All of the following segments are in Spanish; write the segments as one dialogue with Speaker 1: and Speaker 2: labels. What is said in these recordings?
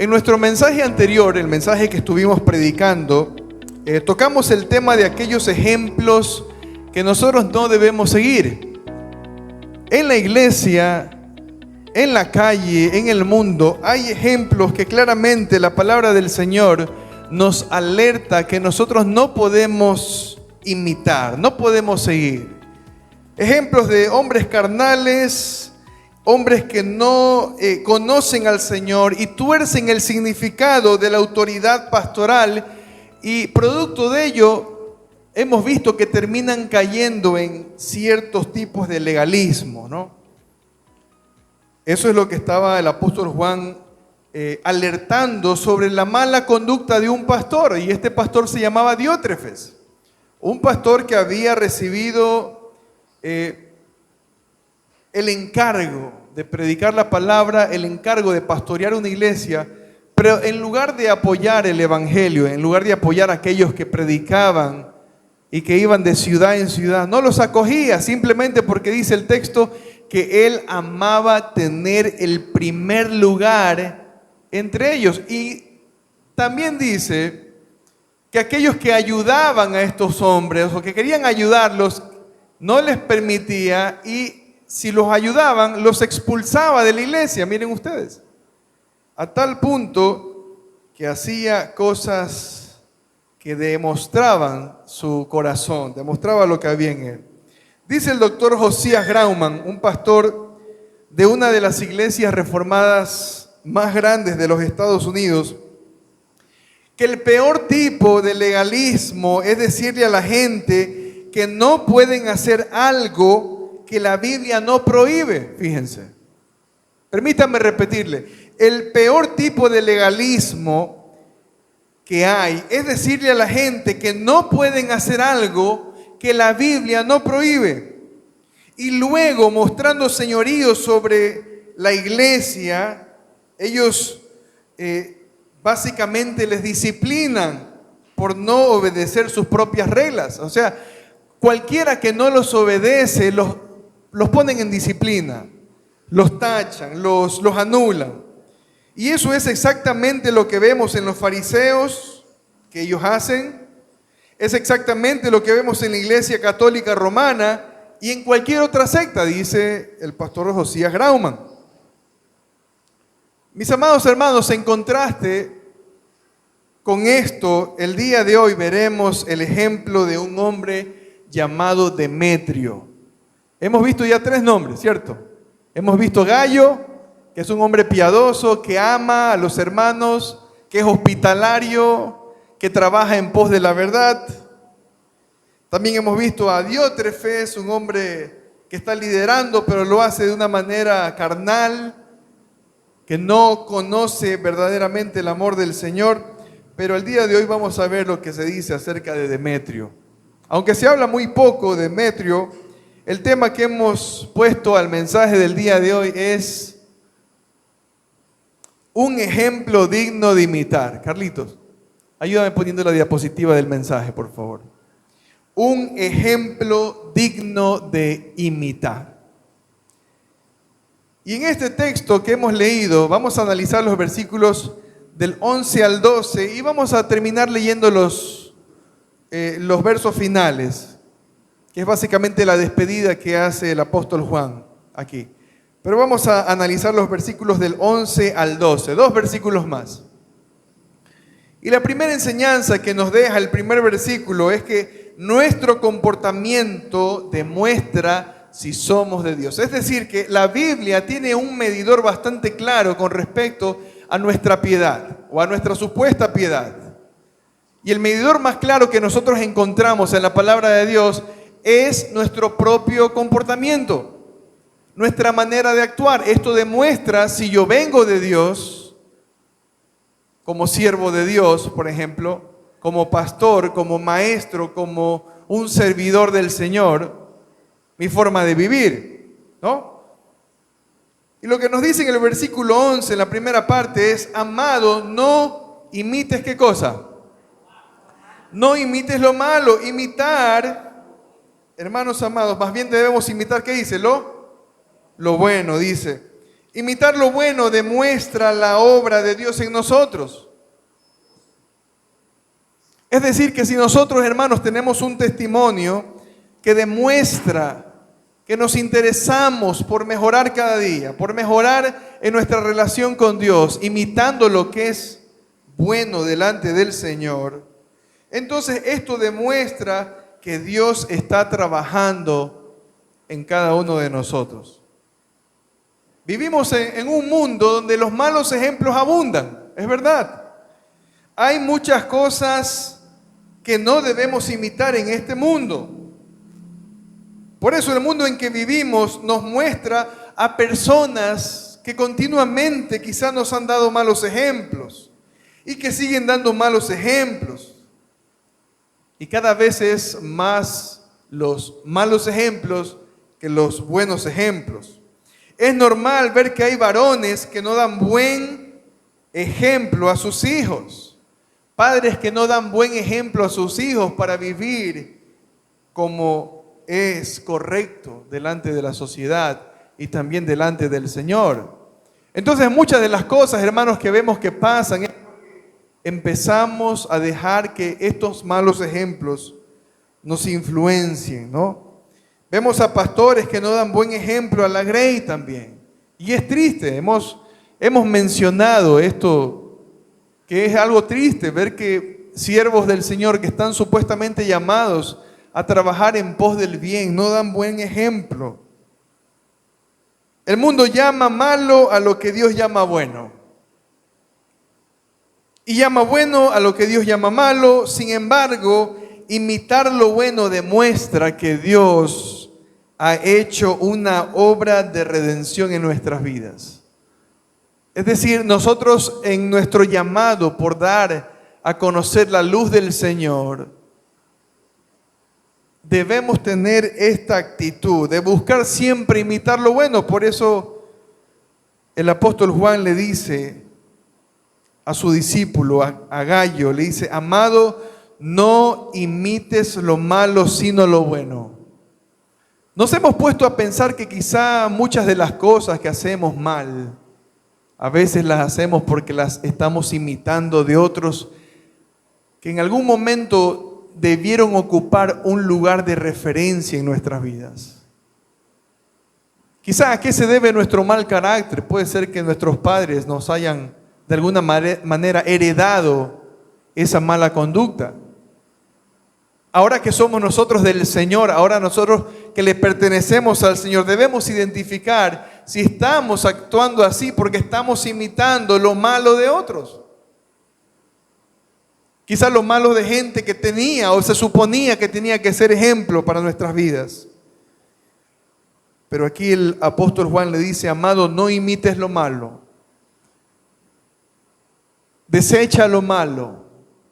Speaker 1: En nuestro mensaje anterior, el mensaje que estuvimos predicando, tocamos el tema de aquellos ejemplos que nosotros no debemos seguir. En la iglesia, en la calle, en el mundo, hay ejemplos que claramente la palabra del Señor nos alerta que nosotros no podemos imitar, no podemos seguir. Ejemplos de hombres carnales, hombres que no conocen al Señor y tuercen el significado de la autoridad pastoral, y producto de ello hemos visto que terminan cayendo en ciertos tipos de legalismo, ¿no? Eso es lo que estaba el apóstol Juan alertando sobre la mala conducta de un pastor, y este pastor se llamaba Diótrefes, un pastor que había recibido el encargo de predicar la palabra, el encargo de pastorear una iglesia, pero en lugar de apoyar el evangelio, en lugar de apoyar a aquellos que predicaban y que iban de ciudad en ciudad, no los acogía, simplemente porque dice el texto que él amaba tener el primer lugar entre ellos. Y también dice que aquellos que ayudaban a estos hombres o que querían ayudarlos, no les permitía, y si los ayudaban, los expulsaba de la iglesia. Miren ustedes, a tal punto que hacía cosas que demostraban su corazón, demostraba lo que había en él. Dice el doctor Josías Grauman, un pastor de una de las iglesias reformadas más grandes de los Estados Unidos, que el peor tipo de legalismo es decirle a la gente que no pueden hacer algo que la Biblia no prohíbe. Fíjense, permítanme repetirle, el peor tipo de legalismo que hay es decirle a la gente que no pueden hacer algo que la Biblia no prohíbe, y luego mostrando señorío sobre la iglesia, ellos básicamente les disciplinan por no obedecer sus propias reglas. O sea, cualquiera que no los obedece, los ponen en disciplina, los tachan, los anulan. Y eso es exactamente lo que vemos en los fariseos, que ellos hacen. Es exactamente lo que vemos en la Iglesia Católica Romana y en cualquier otra secta, dice el pastor Josías Grauman. Mis amados hermanos, en contraste con esto, el día de hoy veremos el ejemplo de un hombre llamado Demetrio. Hemos visto ya 3 nombres, ¿cierto? Hemos visto Gayo, que es un hombre piadoso, que ama a los hermanos, que es hospitalario, que trabaja en pos de la verdad. También hemos visto a Diótrefes, un hombre que está liderando, pero lo hace de una manera carnal, que no conoce verdaderamente el amor del Señor. Pero el día de hoy vamos a ver lo que se dice acerca de Demetrio. Aunque se habla muy poco de Demetrio, el tema que hemos puesto al mensaje del día de hoy es un ejemplo digno de imitar. Carlitos, ayúdame poniendo la diapositiva del mensaje, por favor. Un ejemplo digno de imitar. Y en este texto que hemos leído, vamos a analizar los versículos del 11 al 12 y vamos a terminar leyendo los versos finales, que es básicamente la despedida que hace el apóstol Juan aquí. Pero vamos a analizar los versículos del 11 al 12, 2 versículos más. Y la primera enseñanza que nos deja el primer versículo es que nuestro comportamiento demuestra si somos de Dios. Es decir, que la Biblia tiene un medidor bastante claro con respecto a nuestra piedad o a nuestra supuesta piedad. Y el medidor más claro que nosotros encontramos en la palabra de Dios es nuestro propio comportamiento, nuestra manera de actuar. Esto demuestra si yo vengo de Dios, como siervo de Dios, por ejemplo, como pastor, como maestro, como un servidor del Señor, mi forma de vivir, ¿no? Y lo que nos dice en el versículo 11, en la primera parte, es: amado, no imites, ¿qué cosa? No imites lo malo. Imitar, hermanos amados, más bien debemos imitar, ¿qué dice? Lo bueno, dice. Imitar lo bueno demuestra la obra de Dios en nosotros. Es decir, que si nosotros, hermanos, tenemos un testimonio que demuestra que nos interesamos por mejorar cada día, por mejorar en nuestra relación con Dios, imitando lo que es bueno delante del Señor, entonces esto demuestra que Dios está trabajando en cada uno de nosotros. Vivimos en un mundo donde los malos ejemplos abundan, es verdad. Hay muchas cosas que no debemos imitar en este mundo. Por eso el mundo en que vivimos nos muestra a personas que continuamente quizás nos han dado malos ejemplos y que siguen dando malos ejemplos. Y cada vez es más los malos ejemplos que los buenos ejemplos. Es normal ver que hay varones que no dan buen ejemplo a sus hijos. Padres que no dan buen ejemplo a sus hijos para vivir como es correcto delante de la sociedad y también delante del Señor. Entonces muchas de las cosas, hermanos, que vemos que pasan, empezamos a dejar que estos malos ejemplos nos influencien, ¿no? Vemos a pastores que no dan buen ejemplo a la grey también. Y es triste, hemos mencionado esto, que es algo triste ver que siervos del Señor que están supuestamente llamados a trabajar en pos del bien no dan buen ejemplo. El mundo llama malo a lo que Dios llama bueno. Y llama bueno a lo que Dios llama malo. Sin embargo, imitar lo bueno demuestra que Dios ha hecho una obra de redención en nuestras vidas. Es decir, nosotros en nuestro llamado por dar a conocer la luz del Señor, debemos tener esta actitud de buscar siempre imitar lo bueno. Por eso el apóstol Juan le dice a su discípulo, a Gallo, le dice: amado, no imites lo malo sino lo bueno. Nos hemos puesto a pensar que quizá muchas de las cosas que hacemos mal, a veces las hacemos porque las estamos imitando de otros que en algún momento debieron ocupar un lugar de referencia en nuestras vidas. Quizá a qué se debe nuestro mal carácter. Puede ser que nuestros padres nos hayan de alguna manera heredado esa mala conducta. Ahora que somos nosotros del Señor, ahora nosotros que le pertenecemos al Señor, debemos identificar si estamos actuando así porque estamos imitando lo malo de otros. Quizás lo malo de gente que tenía o se suponía que tenía que ser ejemplo para nuestras vidas. Pero aquí el apóstol Juan le dice: amado, no imites lo malo. Desecha lo malo.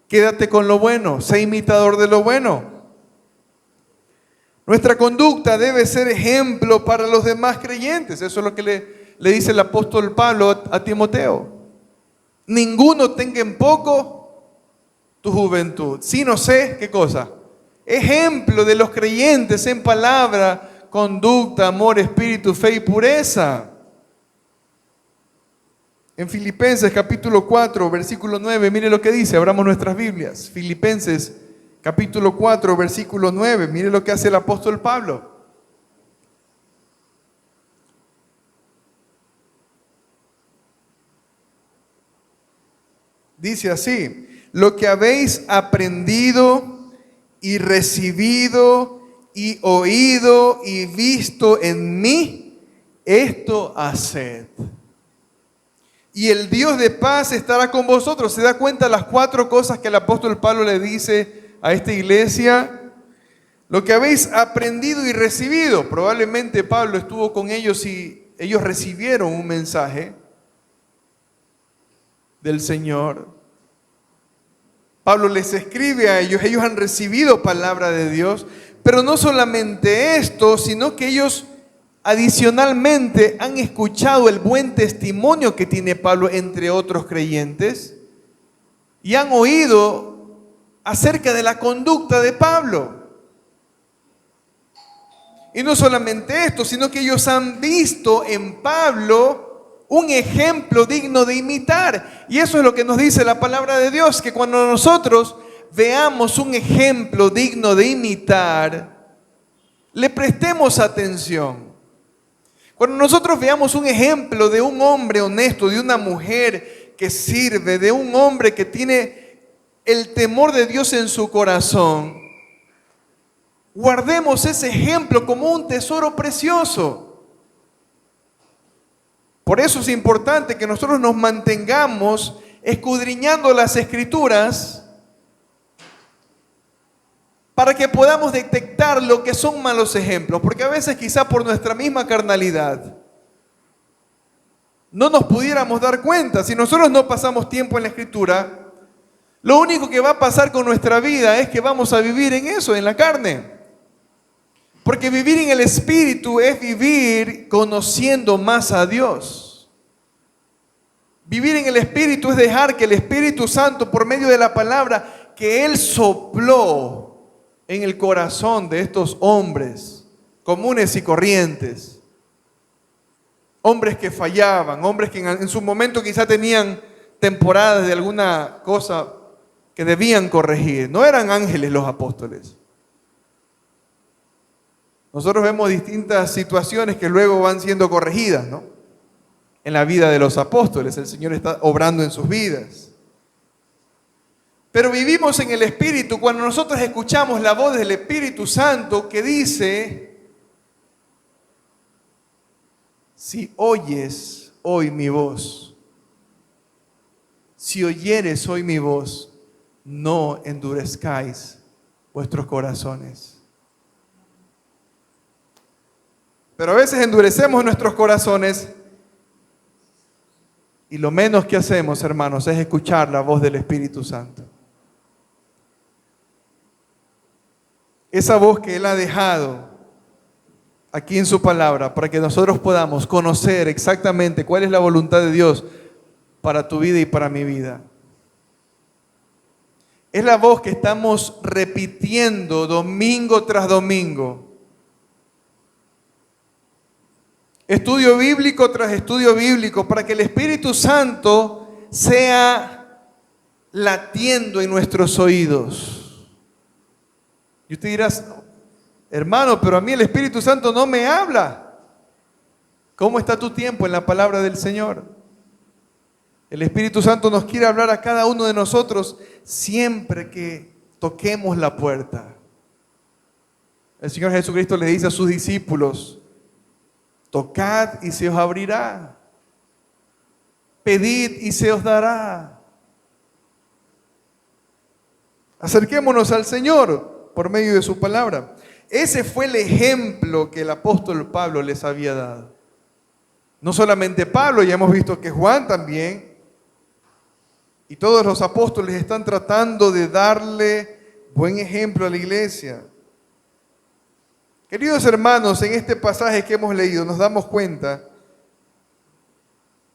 Speaker 1: Quédate con lo bueno, sé imitador de lo bueno. Nuestra conducta debe ser ejemplo para los demás creyentes. Eso es lo que le dice el apóstol Pablo a Timoteo. Ninguno tenga en poco tu juventud, sino sé, ¿qué cosa? Ejemplo de los creyentes en palabra, conducta, amor, espíritu, fe y pureza. En Filipenses capítulo 4, versículo 9, mire lo que dice, abramos nuestras Biblias. Filipenses capítulo 4, versículo 9, mire lo que hace el apóstol Pablo. Dice así: lo que habéis aprendido y recibido y oído y visto en mí, esto haced. Y el Dios de paz estará con vosotros. ¿Se da cuenta las 4 cosas que el apóstol Pablo le dice a esta iglesia? Lo que habéis aprendido y recibido. Probablemente Pablo estuvo con ellos y ellos recibieron un mensaje del Señor. Pablo les escribe a ellos, ellos han recibido palabra de Dios. Pero no solamente esto, sino que ellos adicionalmente han escuchado el buen testimonio que tiene Pablo entre otros creyentes y han oído acerca de la conducta de Pablo. Y no solamente esto, sino que ellos han visto en Pablo un ejemplo digno de imitar. Y eso es lo que nos dice la palabra de Dios, que cuando nosotros veamos un ejemplo digno de imitar, le prestemos atención. Cuando nosotros veamos un ejemplo de un hombre honesto, de una mujer que sirve, de un hombre que tiene el temor de Dios en su corazón, guardemos ese ejemplo como un tesoro precioso. Por eso es importante que nosotros nos mantengamos escudriñando las Escrituras para que podamos detectar lo que son malos ejemplos, porque a veces quizá por nuestra misma carnalidad no nos pudiéramos dar cuenta. Si nosotros no pasamos tiempo en la Escritura, lo único que va a pasar con nuestra vida es que vamos a vivir en eso, en la carne. Porque vivir en el Espíritu es vivir conociendo más a Dios. Vivir en el Espíritu es dejar que el Espíritu Santo, por medio de la palabra que Él sopló en el corazón de estos hombres comunes y corrientes, hombres que fallaban, hombres que en su momento quizá tenían temporadas de alguna cosa que debían corregir. No eran ángeles los apóstoles. Nosotros vemos distintas situaciones que luego van siendo corregidas, ¿no? En la vida de los apóstoles, el Señor está obrando en sus vidas. Pero vivimos en el Espíritu cuando nosotros escuchamos la voz del Espíritu Santo que dice: si oyes hoy mi voz, si oyeres hoy mi voz, no endurezcáis vuestros corazones. Pero a veces endurecemos nuestros corazones y lo menos que hacemos, hermanos, es escuchar la voz del Espíritu Santo. Esa voz que Él ha dejado aquí en su palabra para que nosotros podamos conocer exactamente cuál es la voluntad de Dios para tu vida y para mi vida. Es la voz que estamos repitiendo domingo tras domingo. Estudio bíblico tras estudio bíblico, para que el Espíritu Santo sea latiendo en nuestros oídos. Y usted dirá: hermano, pero a mí el Espíritu Santo no me habla. ¿Cómo está tu tiempo en la palabra del Señor? El Espíritu Santo nos quiere hablar a cada uno de nosotros siempre que toquemos la puerta. El Señor Jesucristo le dice a sus discípulos: tocad y se os abrirá. Pedid y se os dará. Acerquémonos al Señor por medio de su palabra. Ese fue el ejemplo que el apóstol Pablo les había dado. No solamente Pablo, ya hemos visto que Juan también, y todos los apóstoles están tratando de darle buen ejemplo a la iglesia. Queridos hermanos, en este pasaje que hemos leído nos damos cuenta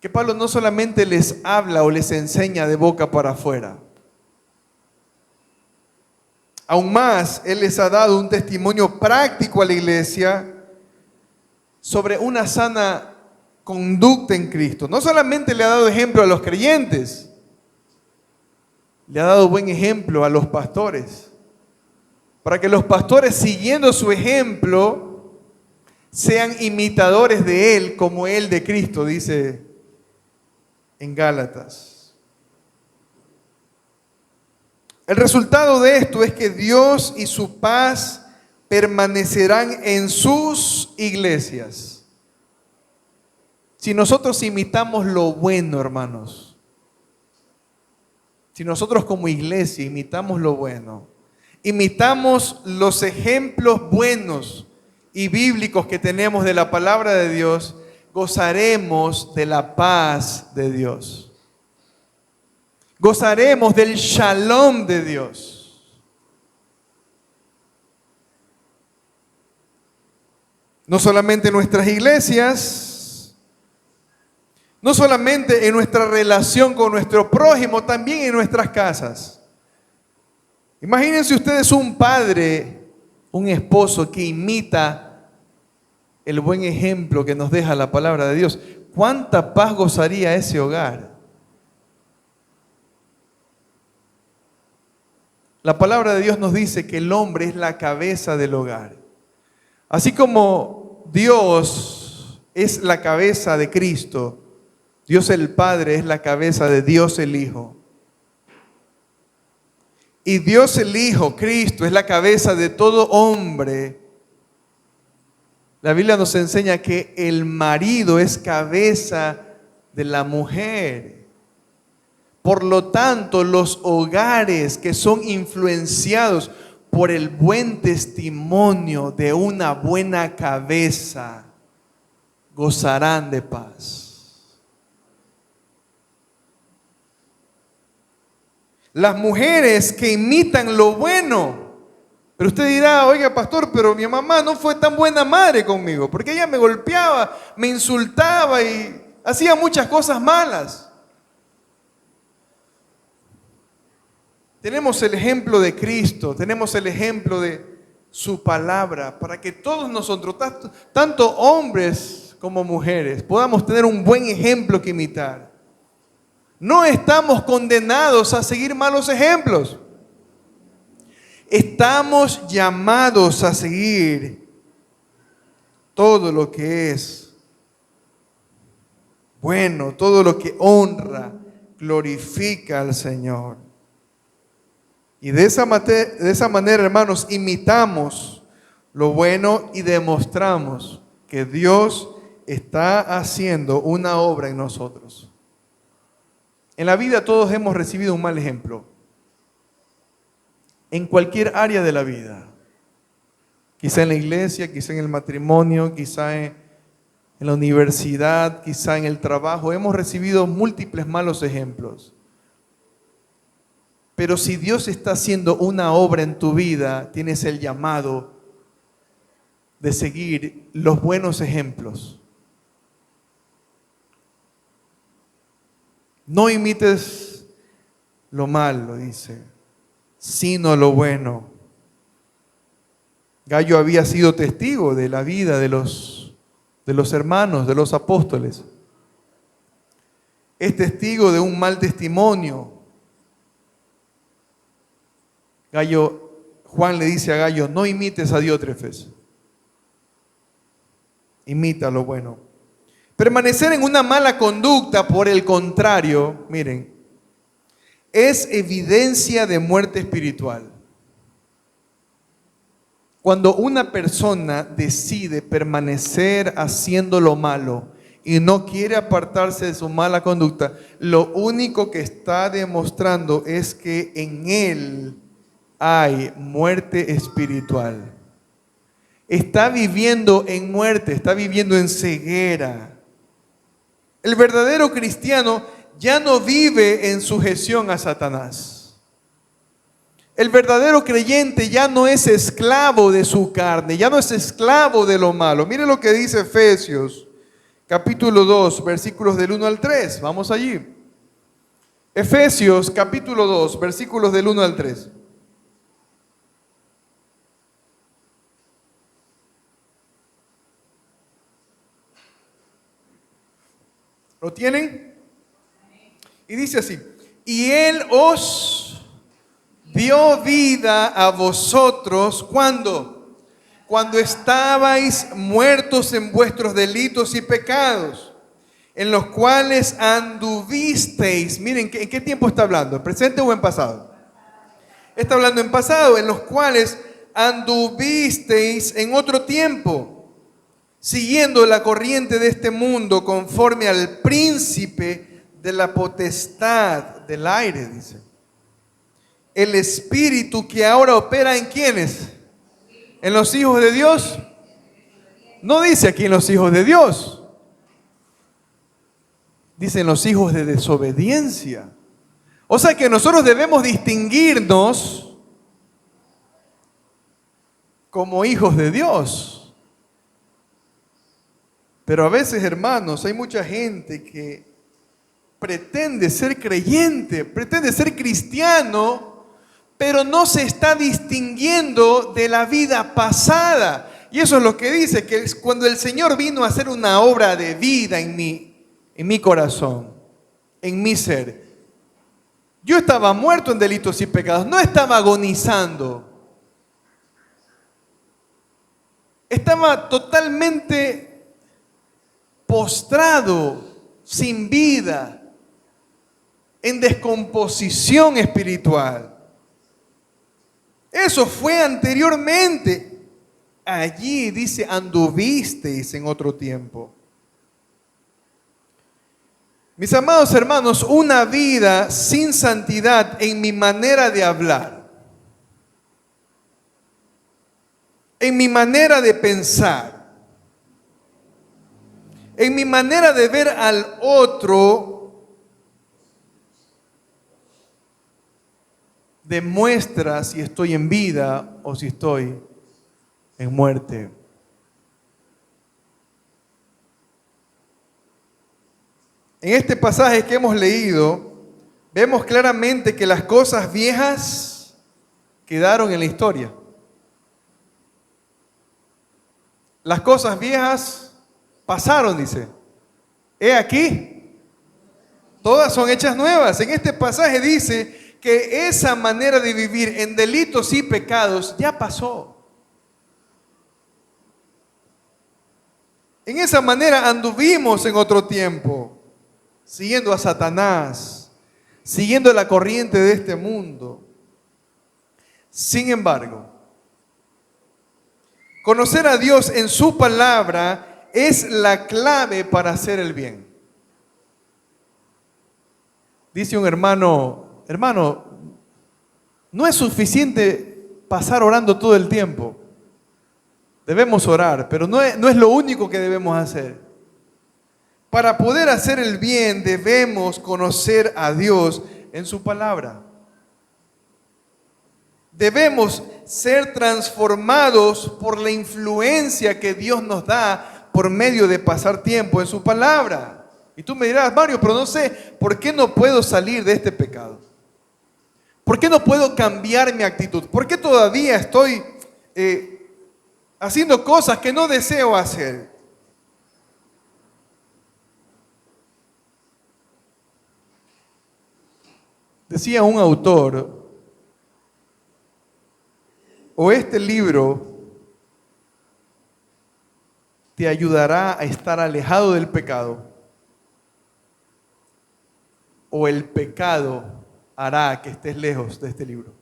Speaker 1: que Pablo no solamente les habla o les enseña de boca para afuera. Aún más, Él les ha dado un testimonio práctico a la iglesia sobre una sana conducta en Cristo. No solamente le ha dado ejemplo a los creyentes, le ha dado buen ejemplo a los pastores, para que los pastores, siguiendo su ejemplo, sean imitadores de Él como Él de Cristo, dice en Gálatas. El resultado de esto es que Dios y su paz permanecerán en sus iglesias. Si nosotros imitamos lo bueno, hermanos, si nosotros como iglesia imitamos lo bueno, imitamos los ejemplos buenos y bíblicos que tenemos de la palabra de Dios, gozaremos de la paz de Dios. Gozaremos del shalom de Dios. No solamente en nuestras iglesias, no solamente en nuestra relación con nuestro prójimo, también en nuestras casas. Imagínense ustedes un padre, un esposo que imita el buen ejemplo que nos deja la palabra de Dios. ¿cuánta paz gozaría ese hogar? La palabra de Dios nos dice que el hombre es la cabeza del hogar. Así como Dios es la cabeza de Cristo, Dios el Padre es la cabeza de Dios el Hijo. Y Dios el Hijo, Cristo, es la cabeza de todo hombre. La Biblia nos enseña que el marido es cabeza de la mujer. Por lo tanto, los hogares que son influenciados por el buen testimonio de una buena cabeza gozarán de paz. Las mujeres que imitan lo bueno. Pero usted dirá, oiga pastor, pero mi mamá no fue tan buena madre conmigo, porque ella me golpeaba, me insultaba y hacía muchas cosas malas. Tenemos el ejemplo de Cristo, tenemos el ejemplo de su palabra, para que todos nosotros, tanto hombres como mujeres, podamos tener un buen ejemplo que imitar. No estamos condenados a seguir malos ejemplos. Estamos llamados a seguir todo lo que es bueno, todo lo que honra, glorifica al Señor. Y de esa manera, hermanos, imitamos lo bueno y demostramos que Dios está haciendo una obra en nosotros. En la vida todos hemos recibido un mal ejemplo. En cualquier área de la vida. Quizá en la iglesia, quizá en el matrimonio, quizá en la universidad, quizá en el trabajo. Hemos recibido múltiples malos ejemplos. Pero si Dios está haciendo una obra en tu vida, tienes el llamado de seguir los buenos ejemplos. No imites lo malo, dice, sino lo bueno. Gallo había sido testigo de la vida de los hermanos, de los apóstoles. Es testigo de un mal testimonio. Juan le dice a Gallo, no imites a Diótrefes. Imita lo bueno. Permanecer en una mala conducta, por el contrario, miren, es evidencia de muerte espiritual. Cuando una persona decide permanecer haciendo lo malo y no quiere apartarse de su mala conducta, lo único que está demostrando es que en él hay muerte espiritual. Está viviendo en muerte, está viviendo en ceguera. El verdadero cristiano ya no vive en sujeción a Satanás. El verdadero creyente ya no es esclavo de su carne, ya no es esclavo de lo malo. Mire lo que dice Efesios, capítulo 2, versículos del 1 al 3. Vamos allí. Efesios, capítulo 2, versículos del 1 al 3. ¿Lo tienen? Y dice así, y Él os dio vida a vosotros, ¿cuándo? Cuando estabais muertos en vuestros delitos y pecados, en los cuales anduvisteis. Miren, ¿en qué tiempo está hablando? ¿En presente o en pasado? Está hablando en pasado, en los cuales anduvisteis en otro tiempo, siguiendo la corriente de este mundo, conforme al príncipe de la potestad del aire, dice. El espíritu que ahora opera ¿en quiénes? ¿En los hijos de Dios? No dice aquí en los hijos de Dios. Dice en los hijos de desobediencia. O sea que nosotros debemos distinguirnos como hijos de Dios. Pero a veces, hermanos, hay mucha gente que pretende ser creyente, pretende ser cristiano, pero no se está distinguiendo de la vida pasada. Y eso es lo que dice, que cuando el Señor vino a hacer una obra de vida en mí, en mi corazón, en mi ser. Yo estaba muerto en delitos y pecados, no estaba agonizando. Estaba totalmente postrado, sin vida, en descomposición espiritual. Eso fue anteriormente. Allí dice, anduvisteis en otro tiempo. Mis amados hermanos, una vida sin santidad en mi manera de hablar, en mi manera de pensar, en mi manera de ver al otro, demuestra si estoy en vida o si estoy en muerte. En este pasaje que hemos leído, vemos claramente que las cosas viejas quedaron en la historia. Las cosas viejas pasaron, dice. He aquí, todas son hechas nuevas. En este pasaje dice que esa manera de vivir en delitos y pecados ya pasó. En esa manera anduvimos en otro tiempo, siguiendo a Satanás, siguiendo la corriente de este mundo. Sin embargo, conocer a Dios en su palabra es la clave para hacer el bien. Dice un hermano, no es suficiente pasar orando todo el tiempo. Debemos orar, pero no es lo único que debemos hacer. Para poder hacer el bien debemos conocer a Dios en su palabra. Debemos ser transformados por la influencia que Dios nos da por medio de pasar tiempo en su palabra. Y tú me dirás, Mario, pero no sé, ¿por qué no puedo salir de este pecado? ¿Por qué no puedo cambiar mi actitud? ¿Por qué todavía estoy haciendo cosas que no deseo hacer? Decía un autor, o este libro te ayudará a estar alejado del pecado, o el pecado hará que estés lejos de este libro.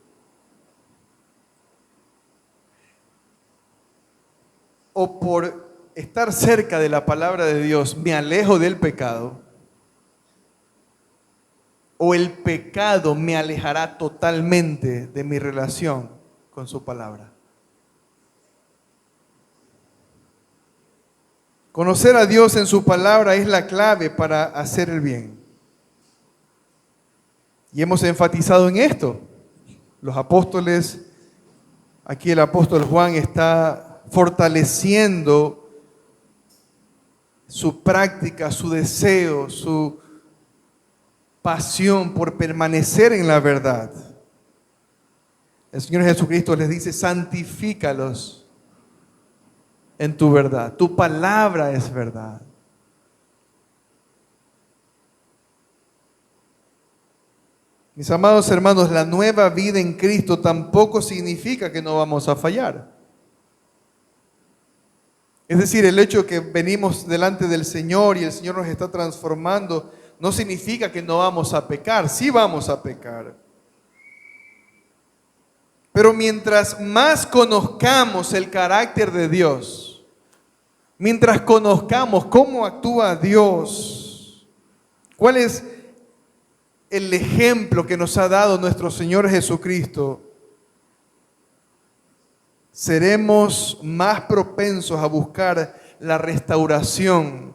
Speaker 1: O por estar cerca de la palabra de Dios me alejo del pecado, o el pecado me alejará totalmente de mi relación con su palabra. Conocer a Dios en su palabra es la clave para hacer el bien. Y hemos enfatizado en esto. Los apóstoles, aquí el apóstol Juan está fortaleciendo su práctica, su deseo, su pasión por permanecer en la verdad. El Señor Jesucristo les dice, santifícalos en tu verdad. Tu palabra es verdad. Mis amados hermanos, la nueva vida en Cristo tampoco significa que no vamos a fallar. Es decir, el hecho de que venimos delante del Señor y el Señor nos está transformando no significa que no vamos a pecar, sí vamos a pecar. Pero mientras más conozcamos el carácter de Dios, mientras conozcamos cómo actúa Dios, cuál es el ejemplo que nos ha dado nuestro Señor Jesucristo, seremos más propensos a buscar la restauración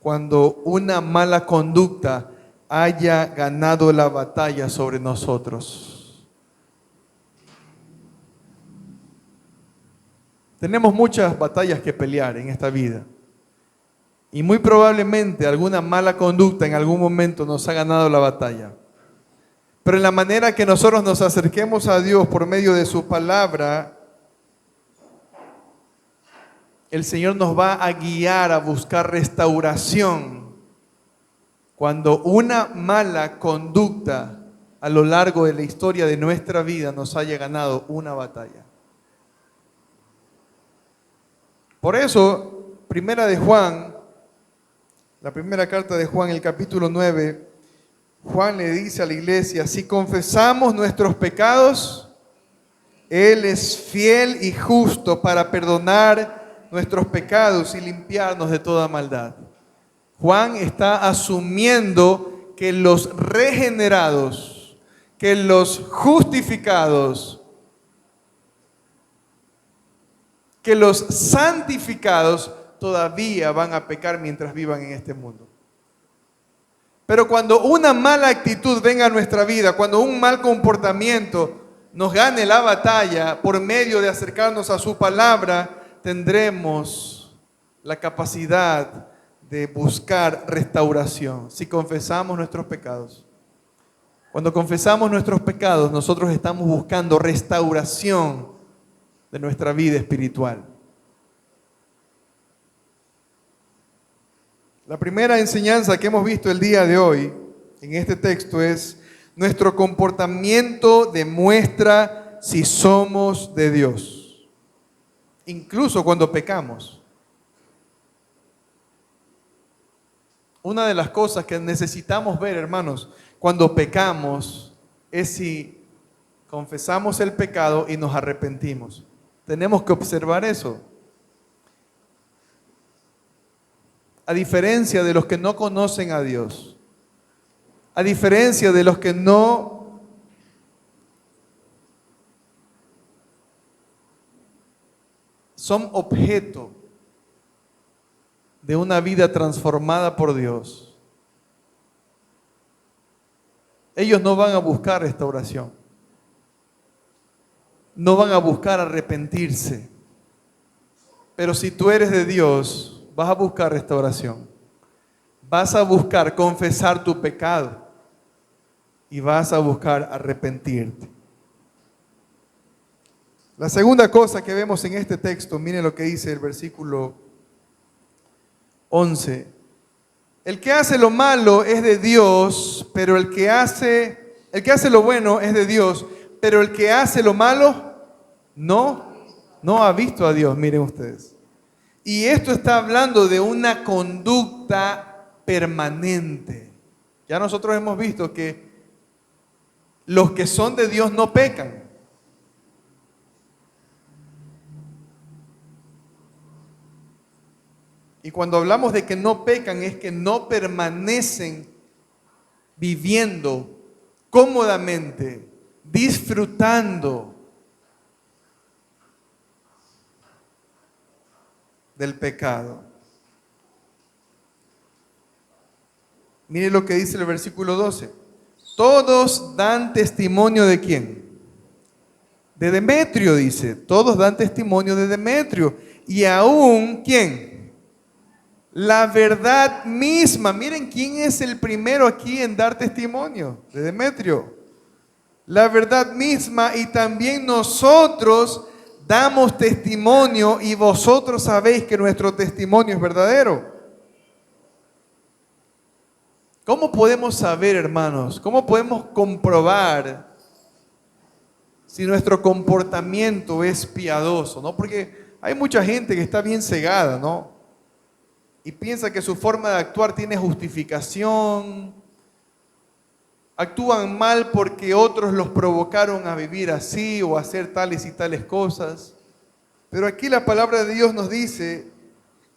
Speaker 1: cuando una mala conducta haya ganado la batalla sobre nosotros. Tenemos muchas batallas que pelear en esta vida. Y muy probablemente alguna mala conducta en algún momento nos ha ganado la batalla. Pero en la manera que nosotros nos acerquemos a Dios por medio de su palabra, el Señor nos va a guiar a buscar restauración Cuando una mala conducta a lo largo de la historia de nuestra vida nos haya ganado una batalla. Por eso, la primera carta de Juan, el capítulo 9, Juan le dice a la iglesia: si confesamos nuestros pecados, Él es fiel y justo para perdonar nuestros pecados y limpiarnos de toda maldad. Juan está asumiendo que los regenerados, que los justificados, que los santificados todavía van a pecar mientras vivan en este mundo. Pero cuando una mala actitud venga a nuestra vida, cuando un mal comportamiento nos gane la batalla por medio de acercarnos a su palabra, tendremos la capacidad de buscar restauración si confesamos nuestros pecados. Cuando confesamos nuestros pecados, nosotros estamos buscando restauración de nuestra vida espiritual. La primera enseñanza que hemos visto el día de hoy en este texto es: nuestro comportamiento demuestra si somos de Dios, incluso cuando pecamos. Una de las cosas que necesitamos ver, hermanos, cuando pecamos, es si confesamos el pecado y nos arrepentimos. Tenemos que observar eso. A diferencia de los que no conocen a Dios, a diferencia de los que no son objeto de una vida transformada por Dios, ellos no van a buscar restauración, no van a buscar arrepentirse. Pero si tú eres de Dios, vas a buscar restauración, vas a buscar confesar tu pecado y vas a buscar arrepentirte. La segunda cosa que vemos en este texto, miren lo que dice el versículo 11. El que hace lo malo es de Dios, pero el que hace lo bueno es de Dios, pero el que hace lo malo no ha visto a Dios, miren ustedes. Y esto está hablando de una conducta permanente. Ya nosotros hemos visto que los que son de Dios no pecan. Y cuando hablamos de que no pecan, es que no permanecen viviendo cómodamente, disfrutando del pecado. Mire lo que dice el versículo 12. Todos dan testimonio ¿de quién? De Demetrio, dice. Todos dan testimonio de Demetrio. Y aún, ¿quién? La verdad misma. Miren quién es el primero aquí en dar testimonio de Demetrio. La verdad misma, y también nosotros damos testimonio, y vosotros sabéis que nuestro testimonio es verdadero. ¿Cómo podemos saber, hermanos? ¿Cómo podemos comprobar si nuestro comportamiento es piadoso? ¿No? Porque hay mucha gente que está bien cegada, ¿no? Y piensa que su forma de actuar tiene justificación. Actúan mal porque otros los provocaron a vivir así o a hacer tales y tales cosas. Pero aquí la palabra de Dios nos dice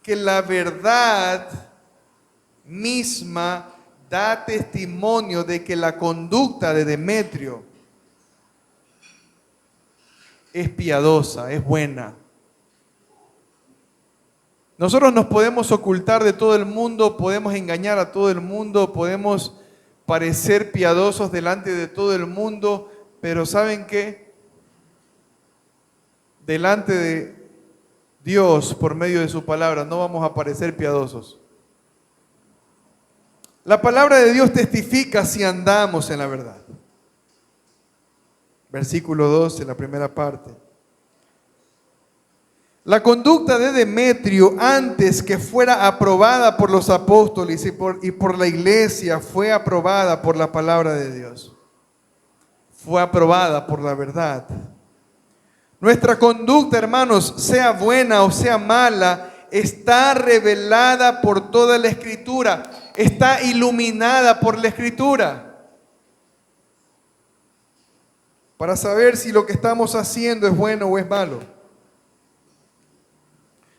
Speaker 1: que la verdad misma da testimonio de que la conducta de Demetrio es piadosa, es buena. Nosotros nos podemos ocultar de todo el mundo, podemos engañar a todo el mundo, podemos parecer piadosos delante de todo el mundo, pero ¿saben qué? Delante de Dios, por medio de su palabra, no vamos a parecer piadosos. La palabra de Dios testifica si andamos en la verdad. Versículo 12, la primera parte. La conducta de Demetrio, antes que fuera aprobada por los apóstoles y por la iglesia, fue aprobada por la palabra de Dios. Fue aprobada por la verdad. Nuestra conducta, hermanos, sea buena o sea mala, está revelada por toda la Escritura, está iluminada por la Escritura. Para saber si lo que estamos haciendo es bueno o es malo.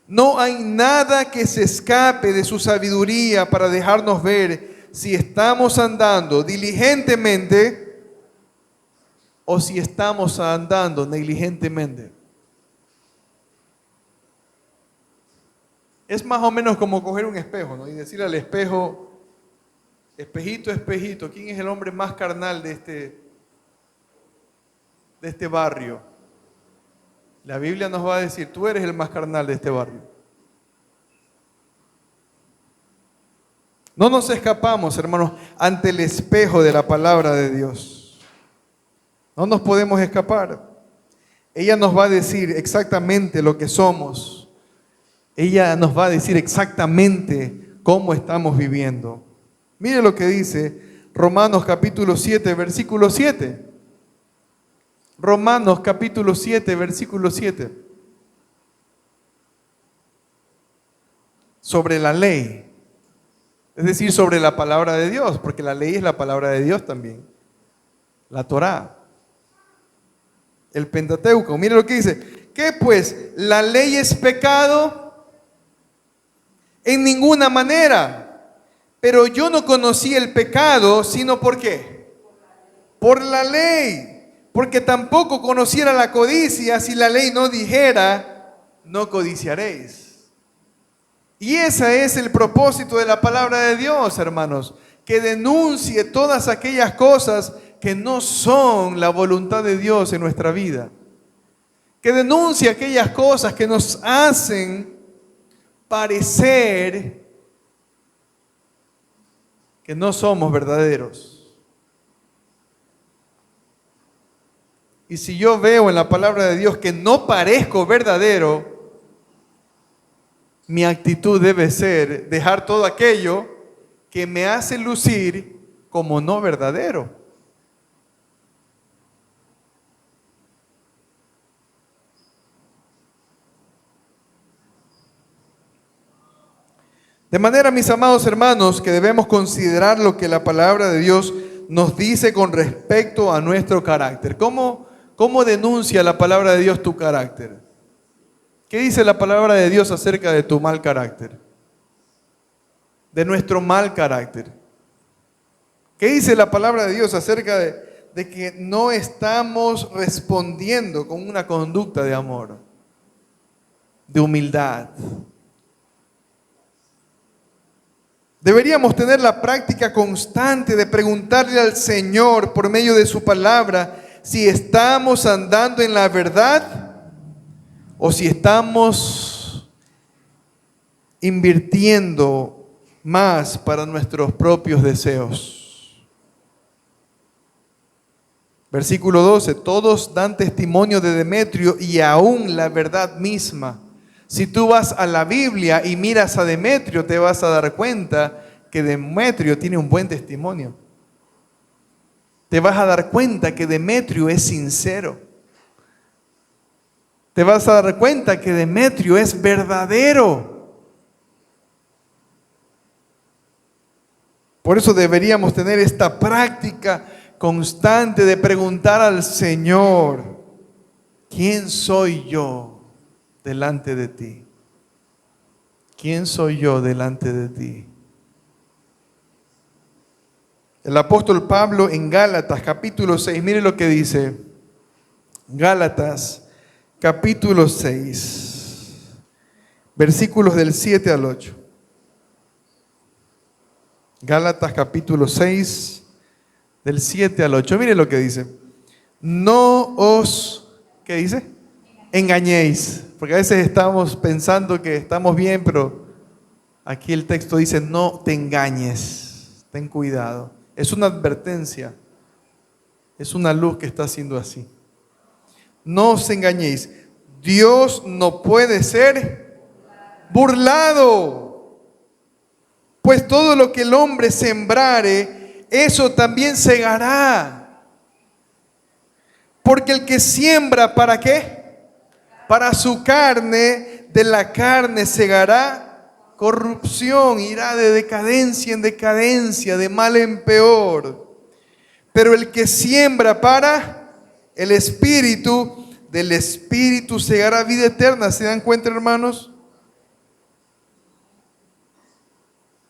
Speaker 1: No hay nada que se escape de su sabiduría para dejarnos ver si estamos andando diligentemente o si estamos andando negligentemente. Es más o menos como coger un espejo, ¿no? Y decirle al espejo, espejito, espejito, ¿quién es el hombre más carnal de este barrio? La Biblia nos va a decir, tú eres el más carnal de este barrio. No nos escapamos, hermanos, ante el espejo de la palabra de Dios. No nos podemos escapar. Ella nos va a decir exactamente lo que somos. Ella nos va a decir exactamente cómo estamos viviendo. Mire lo que dice Romanos capítulo 7, versículo 7. Romanos capítulo 7, versículo 7. Sobre la ley. Es decir, sobre la palabra de Dios, porque la ley es la palabra de Dios también. La Torá. El Pentateuco. Mire lo que dice. ¿Qué pues? ¿La ley es pecado? En ninguna manera. Pero yo no conocí el pecado, sino ¿por qué? Por la ley. Porque tampoco conociera la codicia si la ley no dijera, no codiciaréis. Y ese es el propósito de la palabra de Dios, hermanos, que denuncie todas aquellas cosas que no son la voluntad de Dios en nuestra vida. Que denuncie aquellas cosas que nos hacen parecer que no somos verdaderos. Y si yo veo en la palabra de Dios que no parezco verdadero, mi actitud debe ser dejar todo aquello que me hace lucir como no verdadero. De manera, mis amados hermanos, que debemos considerar lo que la palabra de Dios nos dice con respecto a nuestro carácter. ¿Cómo denuncia la palabra de Dios tu carácter? ¿Qué dice la palabra de Dios acerca de tu mal carácter? De nuestro mal carácter. ¿Qué dice la palabra de Dios acerca de que no estamos respondiendo con una conducta de amor, de humildad? Deberíamos tener la práctica constante de preguntarle al Señor por medio de su palabra si estamos andando en la verdad o si estamos invirtiendo más para nuestros propios deseos. Versículo 12, todos dan testimonio de Demetrio y aún la verdad misma. Si tú vas a la Biblia y miras a Demetrio, te vas a dar cuenta que Demetrio tiene un buen testimonio. Te vas a dar cuenta que Demetrio es sincero. Te vas a dar cuenta que Demetrio es verdadero. Por eso deberíamos tener esta práctica constante de preguntar al Señor, ¿quién soy yo delante de ti? ¿Quién soy yo delante de ti? El apóstol Pablo en Gálatas capítulo 6, mire lo que dice. Gálatas capítulo 6, versículos del 7 al 8. Gálatas capítulo 6, del 7 al 8. Mire lo que dice. No os, ¿qué dice? Engañéis. Porque a veces estamos pensando que estamos bien, pero aquí el texto dice, no te engañes. Ten cuidado. Es una advertencia. Es una luz que está haciendo así. No os engañéis. Dios no puede ser burlado, pues todo lo que el hombre sembrare, eso también segará. Porque el que siembra, ¿para qué? Para su carne, de la carne segará corrupción, irá de decadencia en decadencia, de mal en peor. Pero el que siembra para el Espíritu, del Espíritu segará vida eterna. ¿Se dan cuenta, hermanos?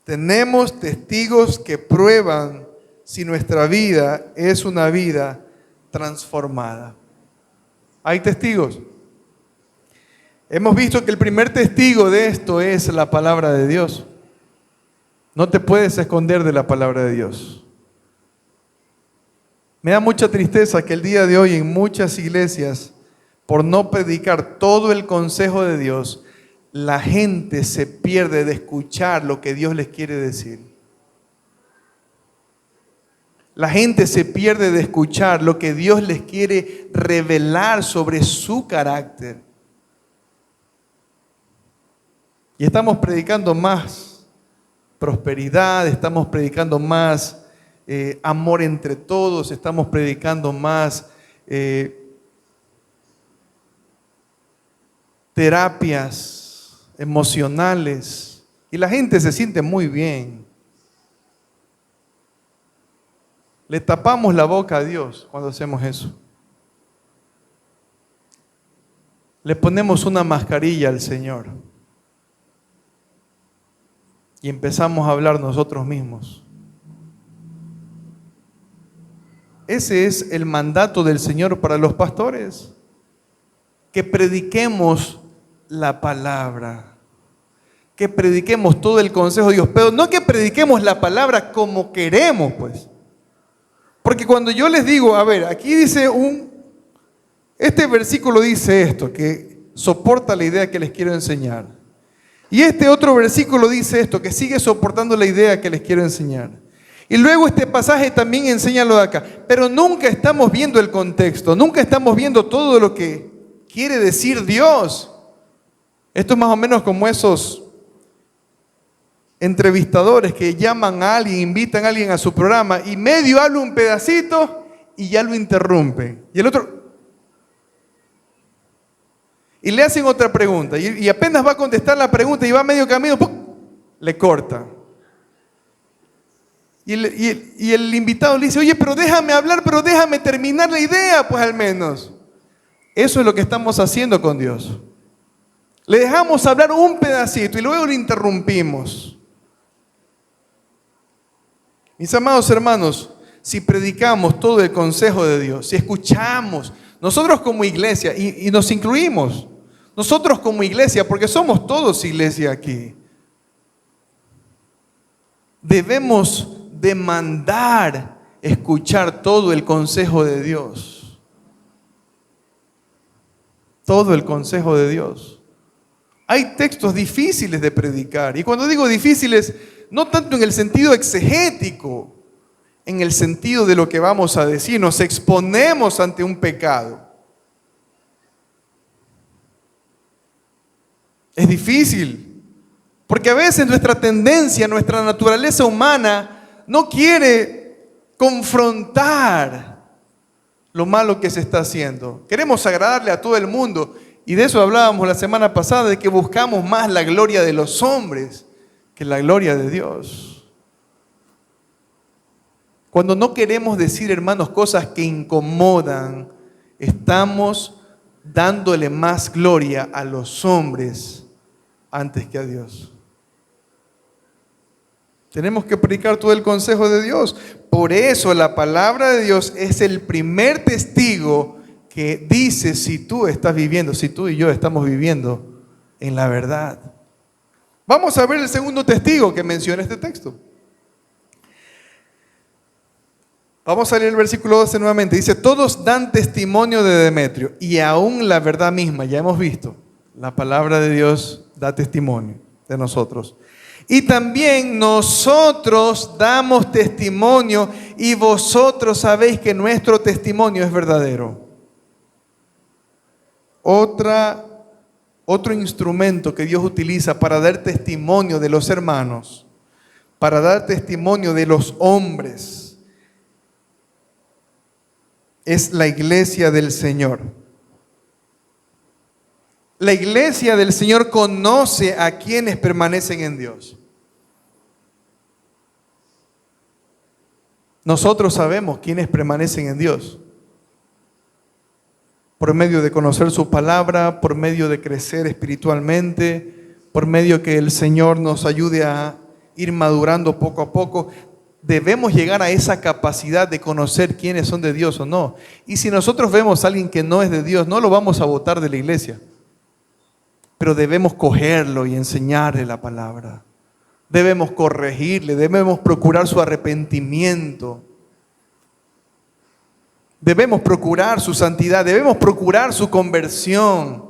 Speaker 1: Tenemos testigos que prueban si nuestra vida es una vida transformada. ¿Hay testigos? Hemos visto que el primer testigo de esto es la palabra de Dios. No te puedes esconder de la palabra de Dios. Me da mucha tristeza que el día de hoy en muchas iglesias, por no predicar todo el consejo de Dios, la gente se pierde de escuchar lo que Dios les quiere decir. La gente se pierde de escuchar lo que Dios les quiere revelar sobre su carácter. Y estamos predicando más prosperidad, estamos predicando más amor entre todos, estamos predicando más terapias emocionales, y la gente se siente muy bien. Le tapamos la boca a Dios cuando hacemos eso. Le ponemos una mascarilla al Señor y empezamos a hablar nosotros mismos. Ese es el mandato del Señor para los pastores, que prediquemos la palabra, que prediquemos todo el consejo de Dios, pero no que prediquemos la palabra como queremos, pues. Porque cuando yo les digo, a ver, aquí dice este versículo dice esto, que soporta la idea que les quiero enseñar. Y este otro versículo dice esto, que sigue soportando la idea que les quiero enseñar. Y luego este pasaje también enseña lo de acá. Pero nunca estamos viendo el contexto, nunca estamos viendo todo lo que quiere decir Dios. Esto es más o menos como esos entrevistadores que llaman a alguien, invitan a alguien a su programa y medio habla un pedacito y ya lo interrumpen. Y el otro... Y le hacen otra pregunta y apenas va a contestar la pregunta y va a medio camino, ¡pum!, le corta. Y el invitado le dice, oye, pero déjame hablar, pero déjame terminar la idea, pues al menos. Eso es lo que estamos haciendo con Dios. Le dejamos hablar un pedacito y luego le interrumpimos. Mis amados hermanos, si predicamos todo el consejo de Dios, si escuchamos, nosotros como iglesia, y nos incluimos, nosotros como iglesia, porque somos todos iglesia aquí, debemos demandar escuchar todo el consejo de Dios. Todo el consejo de Dios. Hay textos difíciles de predicar. Y cuando digo difíciles, no tanto en el sentido exegético, en el sentido de lo que vamos a decir. Nos exponemos ante un pecado. Es difícil, porque a veces nuestra tendencia, nuestra naturaleza humana no quiere confrontar lo malo que se está haciendo. Queremos agradarle a todo el mundo. Y de eso hablábamos la semana pasada, de que buscamos más la gloria de los hombres que la gloria de Dios. Cuando no queremos decir, hermanos, cosas que incomodan, estamos dándole más gloria a los hombres antes que a Dios. Tenemos que predicar todo el consejo de Dios. Por eso la palabra de Dios es el primer testigo que dice si tú estás viviendo, si tú y yo estamos viviendo en la verdad. Vamos a ver el segundo testigo que menciona este texto. Vamos a leer el versículo 12 nuevamente. Dice, todos dan testimonio de Demetrio y aún la verdad misma, ya hemos visto, la palabra de Dios da testimonio de nosotros. Y también nosotros damos testimonio y vosotros sabéis que nuestro testimonio es verdadero. otro instrumento que Dios utiliza para dar testimonio de los hermanos, para dar testimonio de los hombres, es la iglesia del Señor. La iglesia del Señor conoce a quienes permanecen en Dios. Nosotros sabemos quiénes permanecen en Dios. Por medio de conocer su palabra, por medio de crecer espiritualmente, por medio que el Señor nos ayude a ir madurando poco a poco. Debemos llegar a esa capacidad de conocer quiénes son de Dios o no. Y si nosotros vemos a alguien que no es de Dios, no lo vamos a botar de la iglesia. Pero debemos cogerlo y enseñarle la palabra. Debemos corregirle, debemos procurar su arrepentimiento. Debemos procurar su santidad, debemos procurar su conversión.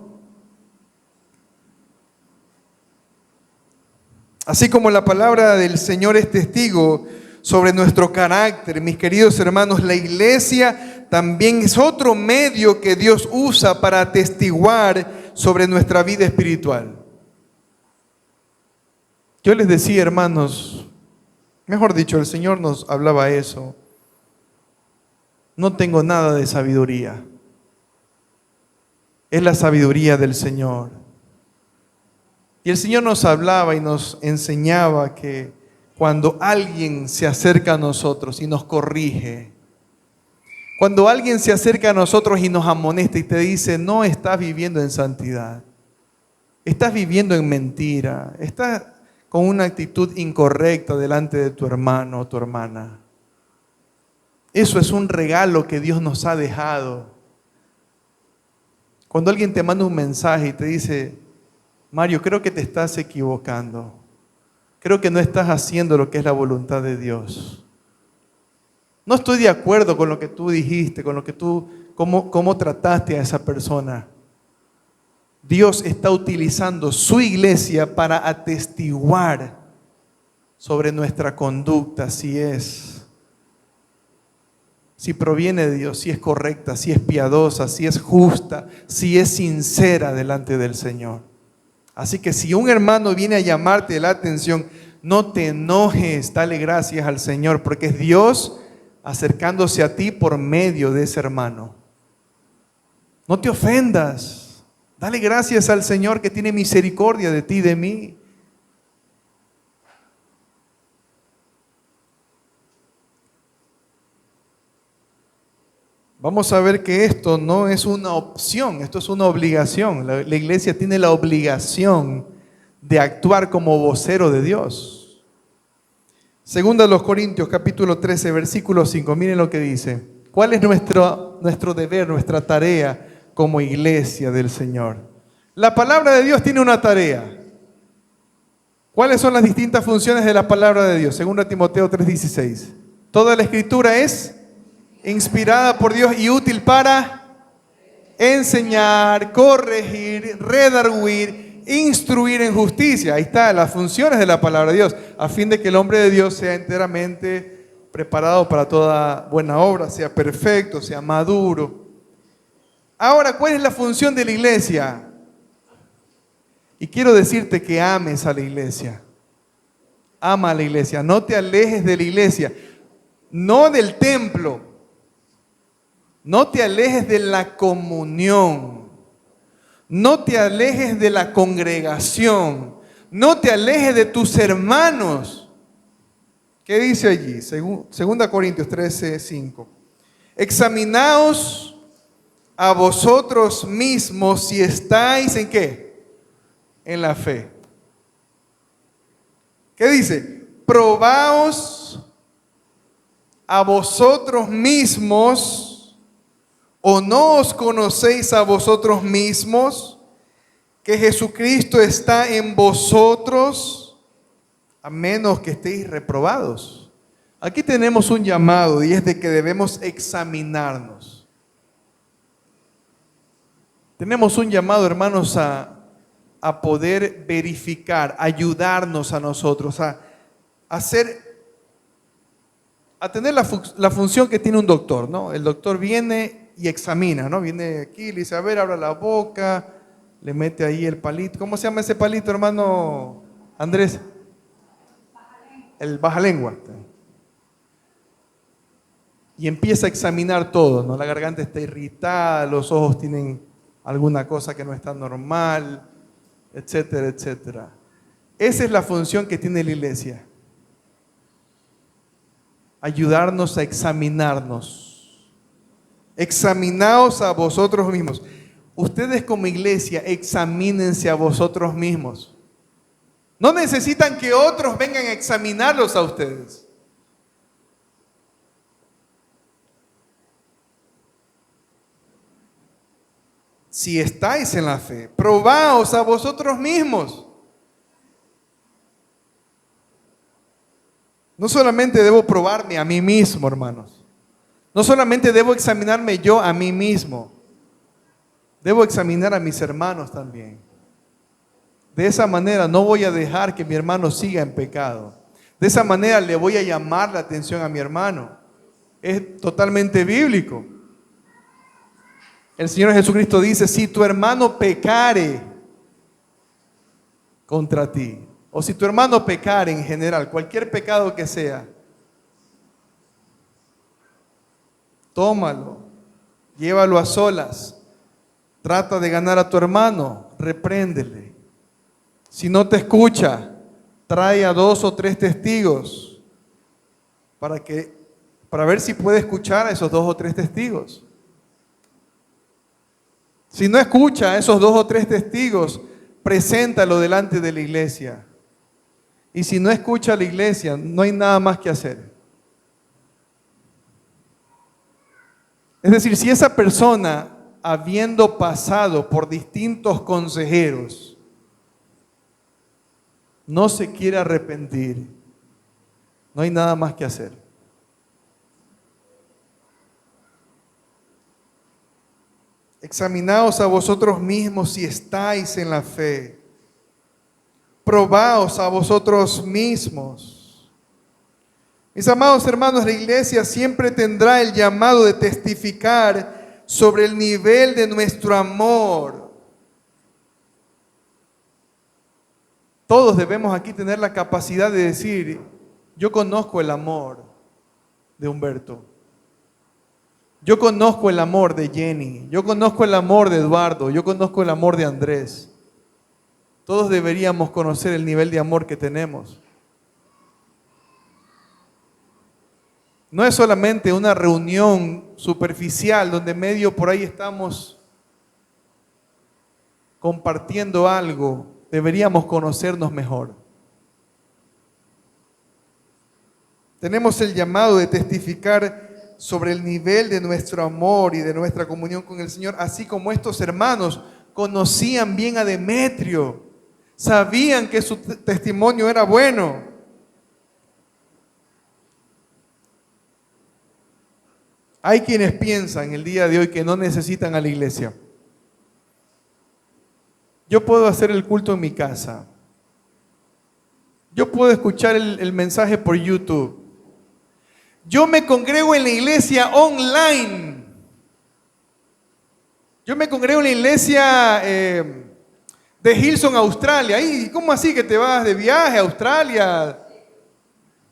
Speaker 1: Así como la palabra del Señor es testigo sobre nuestro carácter, mis queridos hermanos, la iglesia también es otro medio que Dios usa para atestiguar sobre nuestra vida espiritual. Yo les decía, hermanos, mejor dicho, el Señor nos hablaba eso. No tengo nada de sabiduría. Es la sabiduría del Señor. Y el Señor nos hablaba y nos enseñaba que cuando alguien se acerca a nosotros y nos corrige, cuando alguien se acerca a nosotros y nos amonesta y te dice, no estás viviendo en santidad, estás viviendo en mentira, estás con una actitud incorrecta delante de tu hermano o tu hermana. Eso es un regalo que Dios nos ha dejado. Cuando alguien te manda un mensaje y te dice, Mario, creo que te estás equivocando. Creo que no estás haciendo lo que es la voluntad de Dios. No estoy de acuerdo con lo que tú dijiste, con lo que cómo trataste a esa persona. Dios está utilizando su iglesia para atestiguar sobre nuestra conducta, si proviene de Dios, si es correcta, si es piadosa, si es justa, si es sincera delante del Señor. Así que si un hermano viene a llamarte la atención, no te enojes, dale gracias al Señor, porque es Dios acercándose a ti por medio de ese hermano. No te ofendas, dale gracias al Señor que tiene misericordia de ti y de mí. Vamos a ver que esto no es una opción, esto es una obligación. La iglesia tiene la obligación de actuar como vocero de Dios. Segunda a los Corintios, capítulo 13, versículo 5. Miren lo que dice. ¿Cuál es nuestro deber, nuestra tarea como iglesia del Señor? La palabra de Dios tiene una tarea. ¿Cuáles son las distintas funciones de la palabra de Dios? Segunda Timoteo 3:16. Toda la escritura es inspirada por Dios y útil para enseñar, corregir, redarguir, instruir en justicia. Ahí está, las funciones de la palabra de Dios, a fin de que el hombre de Dios sea enteramente preparado para toda buena obra, sea perfecto, sea maduro. Ahora, ¿cuál es la función de la iglesia? Y quiero decirte que ames a la iglesia. Ama a la iglesia, no te alejes de la iglesia, no del templo. No te alejes de la comunión, no te alejes de la congregación, no te alejes de tus hermanos. ¿Qué dice allí? Segunda Corintios 13:5. Examinaos a vosotros mismos si estáis ¿en qué? En la fe. ¿Qué dice? Probaos a vosotros mismos. ¿O no os conocéis a vosotros mismos que Jesucristo está en vosotros, a menos que estéis reprobados? Aquí tenemos un llamado y es de que debemos examinarnos. Tenemos un llamado, hermanos, a poder verificar, ayudarnos a nosotros, a tener la función que tiene un doctor, ¿no? El doctor viene y examina, ¿no? Viene aquí, le dice, a ver, abra la boca, le mete ahí el palito. ¿Cómo se llama ese palito, hermano Andrés? El bajalengua. Y empieza a examinar todo, ¿no? La garganta está irritada, los ojos tienen alguna cosa que no está normal, etcétera, etcétera. Esa es la función que tiene la iglesia. Ayudarnos a examinarnos. Examinaos a vosotros mismos. Ustedes como iglesia, examínense a vosotros mismos. No necesitan que otros vengan a examinarlos a ustedes. Si estáis en la fe, probaos a vosotros mismos. No solamente debo probarme a mí mismo, hermanos. No solamente debo examinarme yo a mí mismo. Debo examinar a mis hermanos también. De esa manera no voy a dejar que mi hermano siga en pecado. De esa manera le voy a llamar la atención a mi hermano. Es totalmente bíblico. El Señor Jesucristo dice, si tu hermano pecare contra ti, o si tu hermano pecare en general, cualquier pecado que sea, tómalo, llévalo a solas, trata de ganar a tu hermano, repréndele. Si no te escucha, trae a 2 o 3 testigos para ver si puede escuchar a esos 2 o 3 testigos. Si no escucha a esos 2 o 3 testigos, preséntalo delante de la iglesia. Y si no escucha a la iglesia, no hay nada más que hacer. Es decir, si esa persona, habiendo pasado por distintos consejeros, no se quiere arrepentir, no hay nada más que hacer. Examinaos a vosotros mismos si estáis en la fe. Probaos a vosotros mismos. Mis amados hermanos, la iglesia siempre tendrá el llamado de testificar sobre el nivel de nuestro amor. Todos debemos aquí tener la capacidad de decir, yo conozco el amor de Humberto. Yo conozco el amor de Jenny, yo conozco el amor de Eduardo, yo conozco el amor de Andrés. Todos deberíamos conocer el nivel de amor que tenemos. No es solamente una reunión superficial donde medio por ahí estamos compartiendo algo, deberíamos conocernos mejor. Tenemos el llamado de testificar sobre el nivel de nuestro amor y de nuestra comunión con el Señor, así como estos hermanos conocían bien a Demetrio, sabían que su testimonio era bueno. Hay quienes piensan el día de hoy que no necesitan a la iglesia. Yo puedo hacer el culto en mi casa. Yo puedo escuchar el mensaje por YouTube. Yo me congrego en la iglesia online. Yo me congrego en la iglesia de Hilson, Australia. ¿Y cómo así que te vas de viaje a Australia?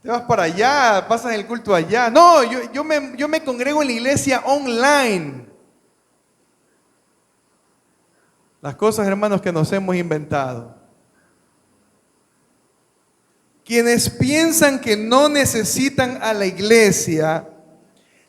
Speaker 1: Te vas para allá, pasas el culto allá. No, yo me congrego en la iglesia online. Las cosas, hermanos, que nos hemos inventado. Quienes piensan que no necesitan a la iglesia,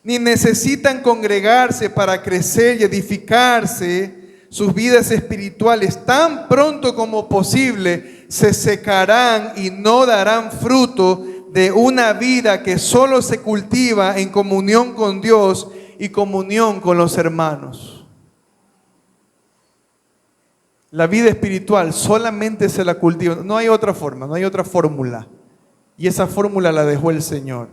Speaker 1: ni necesitan congregarse para crecer y edificarse sus vidas espirituales, tan pronto como posible se secarán y no darán fruto de una vida que solo se cultiva en comunión con Dios y comunión con los hermanos. La vida espiritual solamente se la cultiva, no hay otra forma, no hay otra fórmula. Y esa fórmula la dejó el Señor.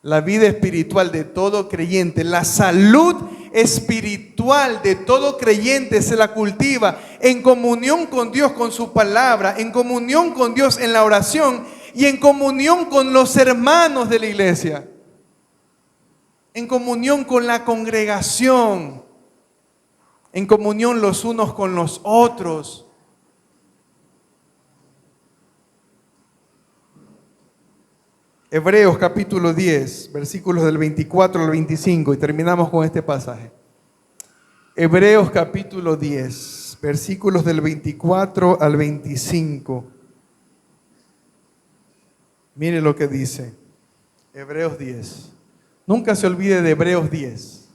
Speaker 1: La vida espiritual de todo creyente, la salud espiritual de todo creyente se la cultiva en comunión con Dios, con su palabra, en comunión con Dios en la oración y en comunión con los hermanos de la iglesia. en comunión con la congregación, en comunión los unos con los otros. Hebreos capítulo 10, versículos del 24 al 25, y terminamos con este pasaje. Hebreos capítulo 10, versículos del 24 al 25. Mire lo que dice Hebreos 10. Nunca se olvide de Hebreos 10.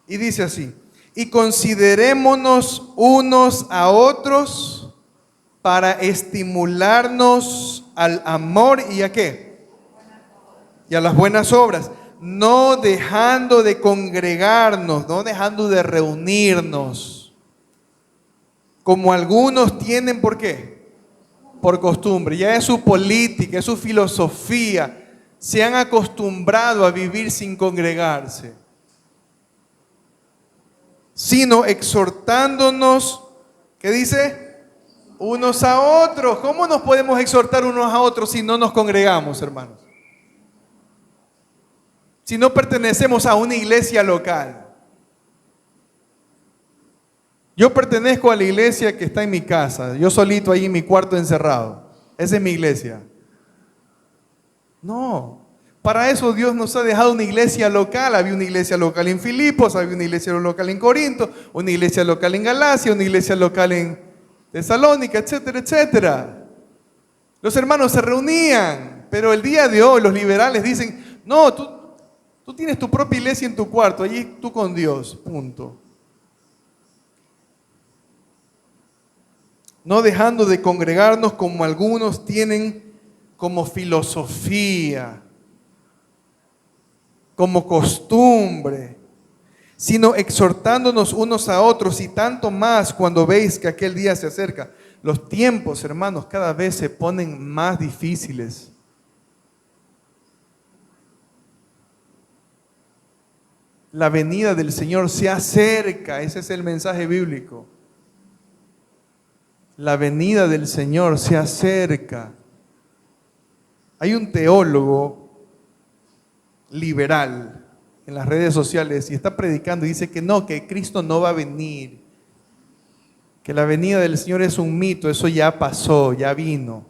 Speaker 1: Y dice así: y considerémonos unos a otros para estimularnos al amor y a qué, y a las buenas obras, no dejando de congregarnos, no dejando de reunirnos, como algunos tienen. ¿Por qué? Por costumbre. Ya es su política, es su filosofía. Se han acostumbrado a vivir sin congregarse, sino exhortándonos, ¿qué dice? Unos a otros. ¿Cómo nos podemos exhortar unos a otros si no nos congregamos, hermanos? Si no pertenecemos a una iglesia local. Yo pertenezco a la iglesia que está en mi casa, yo solito ahí en mi cuarto encerrado. Esa es mi iglesia. No, para eso Dios nos ha dejado una iglesia local. Había una iglesia local en Filipos, había una iglesia local en Corinto, una iglesia local en Galacia, una iglesia local en Tesalónica, etcétera, etcétera. Los hermanos se reunían, pero el día de hoy los liberales dicen: no, tú tienes tu propia iglesia en tu cuarto, allí tú con Dios, punto. No dejando de congregarnos como algunos tienen como filosofía, como costumbre, sino exhortándonos unos a otros, y tanto más cuando veis que aquel día se acerca. Los tiempos, hermanos, cada vez se ponen más difíciles. La venida del Señor se acerca, ese es el mensaje bíblico. La venida del Señor se acerca. Hay un teólogo liberal en las redes sociales y está predicando y dice que no, que Cristo no va a venir, que la venida del Señor es un mito, eso ya pasó, ya vino.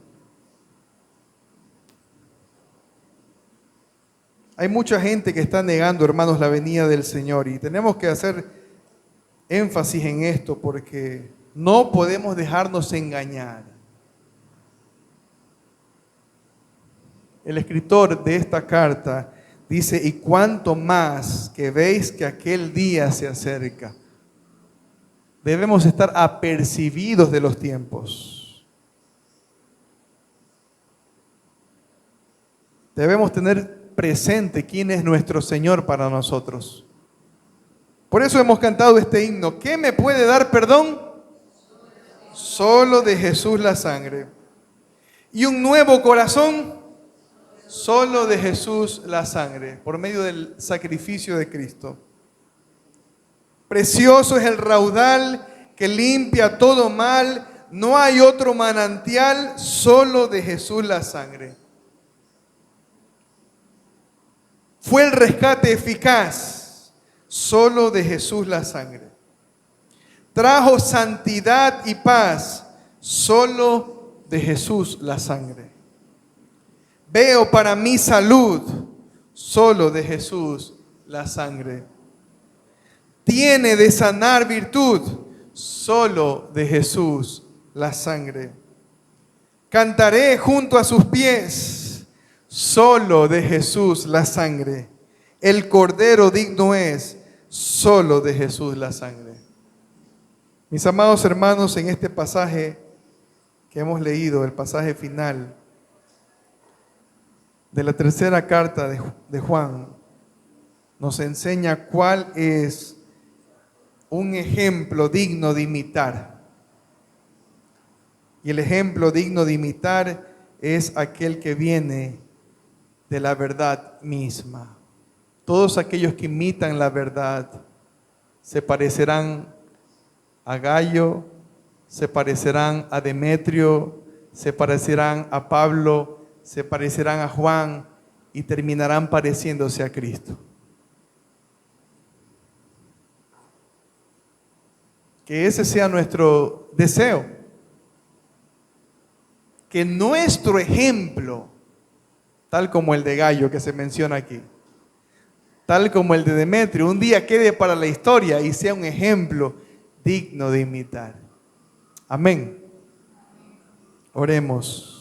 Speaker 1: Hay mucha gente que está negando, hermanos, la venida del Señor, y tenemos que hacer énfasis en esto porque no podemos dejarnos engañar. El escritor de esta carta dice: y cuanto más que veis que aquel día se acerca. Debemos estar apercibidos de los tiempos. Debemos tener presente quién es nuestro Señor para nosotros. Por eso hemos cantado este himno: ¿qué me puede dar perdón? Solo de Jesús la sangre. Y un nuevo corazón, solo de Jesús la sangre, por medio del sacrificio de Cristo. Precioso es el raudal que limpia todo mal, no hay otro manantial, solo de Jesús la sangre. Fue el rescate eficaz, solo de Jesús la sangre. Trajo santidad y paz, solo de Jesús la sangre. Veo para mi salud, solo de Jesús la sangre. Tiene de sanar virtud, solo de Jesús la sangre. Cantaré junto a sus pies, solo de Jesús la sangre. El Cordero digno es, solo de Jesús la sangre. Mis amados hermanos, en este pasaje que hemos leído, el pasaje final de la tercera carta de Juan, nos enseña cuál es un ejemplo digno de imitar. Y el ejemplo digno de imitar es aquel que viene de la verdad misma. Todos aquellos que imitan la verdad se parecerán a Gallo, se parecerán a Demetrio, se parecerán a Pablo, se parecerán a Juan y terminarán pareciéndose a Cristo. Que ese sea nuestro deseo. Que nuestro ejemplo, tal como el de Gallo que se menciona aquí, tal como el de Demetrio, un día quede para la historia y sea un ejemplo digno de imitar. Amén. Oremos.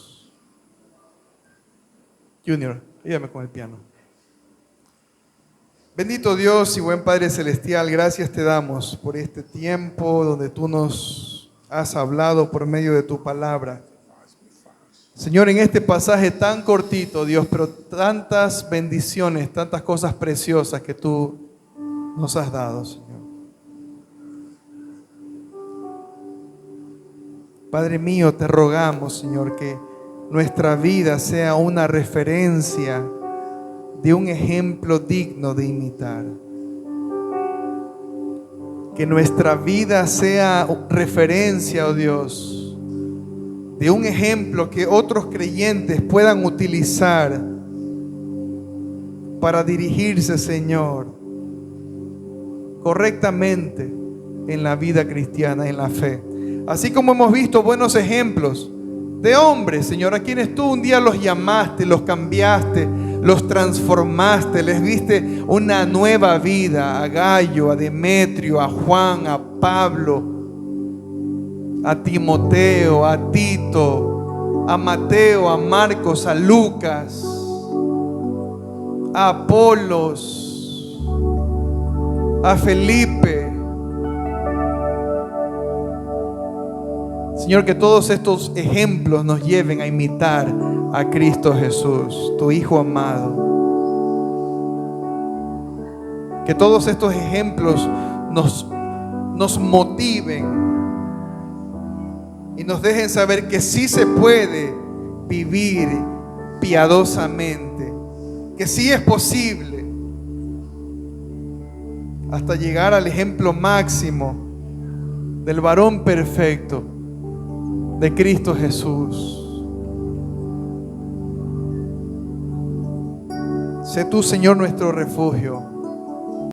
Speaker 1: Junior, ayúdame con el piano. Bendito Dios y buen Padre Celestial, gracias te damos por este tiempo donde tú nos has hablado por medio de tu palabra. Señor, en este pasaje tan cortito, Dios, pero tantas bendiciones, tantas cosas preciosas que tú nos has dado, Señor. Padre mío, te rogamos, Señor, que nuestra vida sea una referencia de un ejemplo digno de imitar. Que nuestra vida sea referencia, oh Dios, de un ejemplo que otros creyentes puedan utilizar para dirigirse, Señor, correctamente en la vida cristiana, en la fe. Así como hemos visto buenos ejemplos de hombres, Señor, a quienes tú un día los llamaste, los cambiaste, los transformaste, les diste una nueva vida, a Gallo, a Demetrio, a Juan, a Pablo, a Timoteo, a Tito, a Mateo, a Marcos, a Lucas, a Apolos, a Felipe. Señor, que todos estos ejemplos nos lleven a imitar a Cristo Jesús, tu Hijo amado. Que todos estos ejemplos nos motiven y nos dejen saber que sí se puede vivir piadosamente, que sí es posible, hasta llegar al ejemplo máximo del varón perfecto, de Cristo Jesús. Sé tú, Señor, nuestro refugio.